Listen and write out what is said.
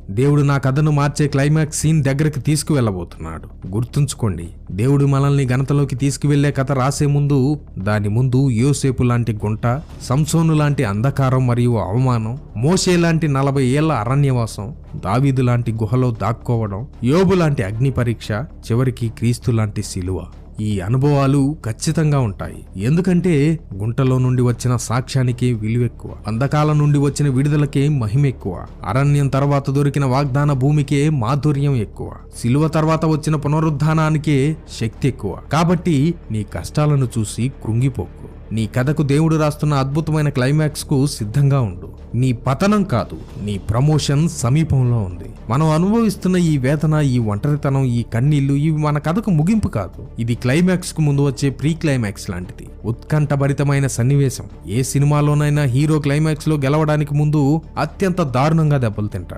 దేవుడు నా కథను మార్చే క్లైమాక్స్ సీన్ దగ్గరికి తీసుకువెళ్ళబోతున్నాడు. గుర్తుంచుకోండి, దేవుడు మనల్ని ఘనతలోకి తీసుకువెళ్లే కథ రాసే ముందు దాని ముందు యోసేపు లాంటి గుంట, సంసోను లాంటి అంధకారం మరియు అవమానం, మోషే లాంటి 40 ఏళ్ల అరణ్యవాసం, దావీదు లాంటి గుహలో దాక్కోవడం, యోబు లాంటి అగ్ని పరీక్ష, చివరికి క్రీస్తు లాంటి శిలువ. ఈ అనుభవాలు ఖచ్చితంగా ఉంటాయి. ఎందుకంటే గుంటలో నుండి వచ్చిన సాక్ష్యానికే విలువెక్కువ, అంధకాలం నుండి వచ్చిన విడుదలకే మహిమ ఎక్కువ, అరణ్యం తర్వాత దొరికిన వాగ్దాన భూమికే మాధుర్యం ఎక్కువ, శిలువ తర్వాత వచ్చిన పునరుద్ధానానికే శక్తి ఎక్కువ. కాబట్టి నీ కష్టాలను చూసి కృంగిపోకు. నీ కథకు దేవుడు రాస్తున్న అద్భుతమైన క్లైమాక్స్ కు సిద్ధంగా ఉండు. నీ పతనం కాదు, నీ ప్రమోషన్ సమీపంలో ఉంది. మనం అనుభవిస్తున్న ఈ వేదన, ఈ ఒంటరితనం, ఈ కన్నీళ్లు ఇవి మన కథకు ముగింపు కాదు. ఇది క్లైమాక్స్ కు ముందు వచ్చే ప్రీ క్లైమాక్స్ లాంటిది. ఉత్కంఠభరితమైన సన్నివేశం. ఏ సినిమాలోనైనా హీరో క్లైమాక్స్ లో గెలవడానికి ముందు అత్యంత దారుణంగా దెబ్బలు తింటాడు.